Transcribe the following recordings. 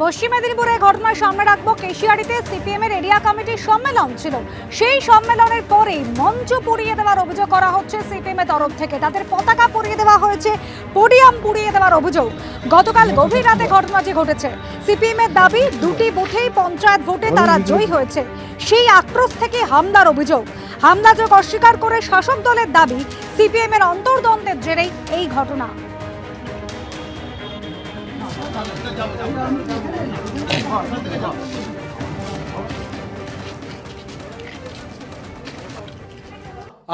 পশ্চিম মেদিনীপুরে ঘটনার সামনে রাখবো কেশিয়াড়িতে সিপিএম এর এরিয়া কমিটির সম্মেলন ছিল। সেই সম্মেলনের পরেই মঞ্চ পুড়িয়ে দেওয়ার অভিযোগ করা হচ্ছে সিপিএম এর তরফ থেকে। তাদের পতাকা পুড়িয়ে দেওয়া হয়েছে, পোডিয়াম পুড়িয়ে দেওয়ার অভিযোগ। গতকাল গভীর রাতে ঘটনাটি ঘটেছে। সিপিএম এর দাবি দুটি বুথেই পঞ্চায়েত ভোটে তারা জয়ী হয়েছে। সেই আক্রোশ থেকে হামলার অভিযোগ। হামলাযোগ অস্বীকার করে শাসক দলের দাবি সিপিএম এর অন্তর্দ্বন্দ্বের জেরেই এই ঘটনা।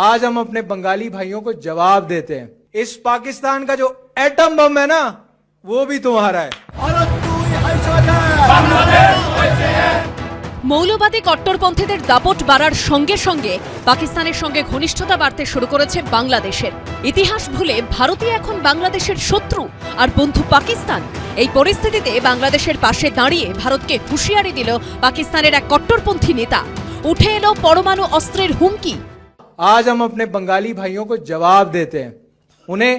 आज हम अपने बंगाली भाइयों को जवाब देते हैं। इस पाकिस्तान का जो एटम बम है ना, वो भी तुम्हारा है। মৌলবাদী কট্টরপন্থীদের দাপট বাড়ার সঙ্গে সঙ্গে পাকিস্তানের সঙ্গে ঘনিষ্ঠতা বাড়তে শুরু করেছে বাংলাদেশের। ইতিহাস ভুলে ভারতই এখন বাংলাদেশের শত্রু আর বন্ধু পাকিস্তান। এই পরিস্থিতিতে বাংলাদেশের পাশে দাঁড়িয়ে ভারতকে হুঁশিয়ারি দিল পাকিস্তানের এক কট্টরপন্থী নেতা। উঠে এলো পরমাণু অস্ত্রের হুমকি। आज हम अपने बंगाली भाइयों को जवाब देते हैं, उन्हें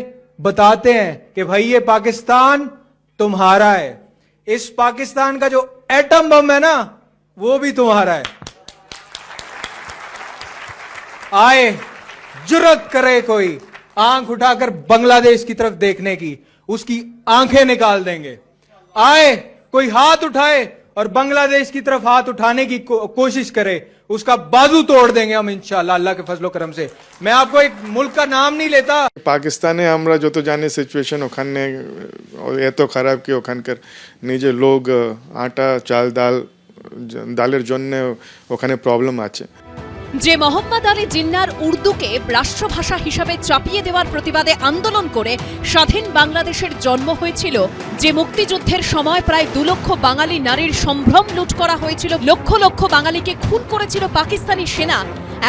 बताते हैं कि भाई ये पाकिस्तान तुम्हारा है। इस पाकिस्तान का जो एटम बम है ना, वो भी तुम्हारा है। आए जुर्रत करे कोई आंख उठाकर बांग्लादेश की तरफ देखने की, उसकी आंखें निकाल देंगे। आए कोई हाथ उठाए और बांग्लादेश की तरफ हाथ उठाने की कोशिश करे, उसका बाजू तोड़ देंगे हम इंशाल्लाह अल्लाह के फजलो करम से। मैं आपको एक मुल्क का नाम नहीं लेता। পাকিস্তানে আমরা যত জানি সিচুয়েশন ওখানে এত খারাপ কি ওখানকার নিজে লোক আটা চাল ডালের জন্য ওখানে প্রবলেম আছে। যে মোহাম্মদ আলী জিন্নার উর্দুকে রাষ্ট্রভাষা হিসাবে চাপিয়ে দেওয়ার প্রতিবাদে আন্দোলন করে স্বাধীন বাংলাদেশের জন্ম হয়েছিল, যে মুক্তিযুদ্ধের সময় প্রায় 2 লক্ষ বাঙালি নারীর সম্ভ্রম লুট করা হয়েছিল, লক্ষ লক্ষ বাঙালিকে খুন করেছিল পাকিস্তানি সেনা,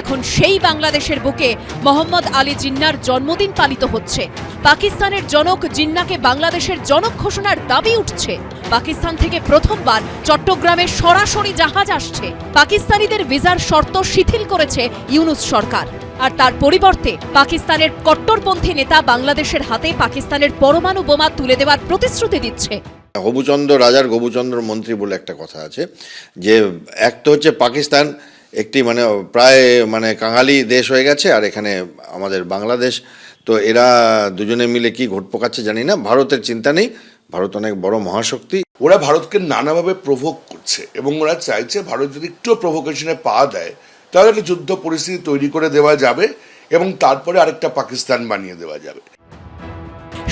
এখন সেই বাংলাদেশের বুকে মোহাম্মদ আলী জিন্নার জন্মদিন পালিত হচ্ছে। পাকিস্তানের জনক জিন্নাকে বাংলাদেশের জনক ঘোষণার দাবি উঠছে। পাকিস্তান থেকে প্রথমবার চট্টগ্রামে সরাসরি জাহাজ আসছে। পাকিস্তানিদের ভিসার শর্ত শিথিল করেছে ইউনূস সরকার। আর তার পরিবর্তে পাকিস্তানের কট্টরপন্থী নেতা বাংলাদেশের হাতে পাকিস্তানের পরমাণু বোমা তুলে দেওয়ার প্রতিশ্রুতি দিচ্ছে। হবুচন্দ্র রাজার গোবুচন্দ্র মন্ত্রী বলে একটা কথা আছে, যে এক তো হচ্ছে পাকিস্তান একটি প্রায় কাঙালি দেশ হয়ে গেছে, আর এখানে আমাদের বাংলাদেশ, তো এরা দুজনে মিলে কি ঘট পোকাচ্ছে জানি না। ভারতের চিন্তা নেই, ভারত অনেক বড় মহাশক্তি। ওরা ভারতকে নানাভাবে প্রভোগ করছে এবং ওরা চাইছে ভারত যদি একটু প্রভোকেশনে পা দেয় তাহলে একটা যুদ্ধ পরিস্থিতি তৈরি করে দেওয়া যাবে এবং তারপরে আরেকটা পাকিস্তান বানিয়ে দেওয়া যাবে।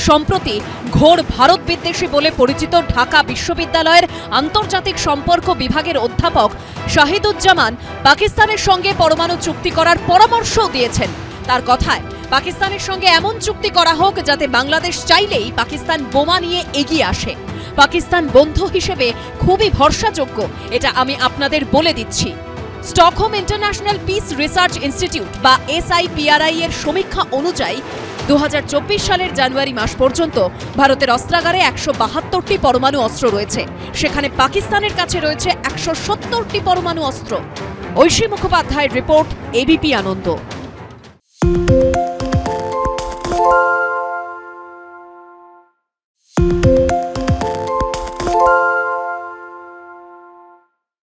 সম্প্রতি ঘোর ভারত বিদ্বেষী বলে পরিচিত ঢাকা বিশ্ববিদ্যালয়ের আন্তর্জাতিক সম্পর্ক বিভাগের অধ্যাপক শাহিদুজ্জামান পাকিস্তানের সঙ্গে পরমাণু চুক্তি করার পরামর্শও দিয়েছেন। তার কথায় পাকিস্তানের সঙ্গে এমন চুক্তি করা হোক যাতে বাংলাদেশ চাইলেই পাকিস্তান বোমা নিয়ে এগিয়ে আসে। পাকিস্তান বন্ধু হিসেবে খুবই ভরসাযোগ্য, এটা আমি আপনাদের বলে দিচ্ছি। Stockholm international piece research institute বা SIPRI এর সমীক্ষা অনুযায়ী 2024 সালের জানুয়ারি মাস পর্যন্ত ভারতের অস্ত্রাগারে 172টি পরমাণু অস্ত্র রয়েছে। সেখানে পাকিস্তানের কাছে রয়েছে 170টি পরমাণু অস্ত্র। ঐশী মুখোপাধ্যায়ের রিপোর্ট, ABP আনন্দ।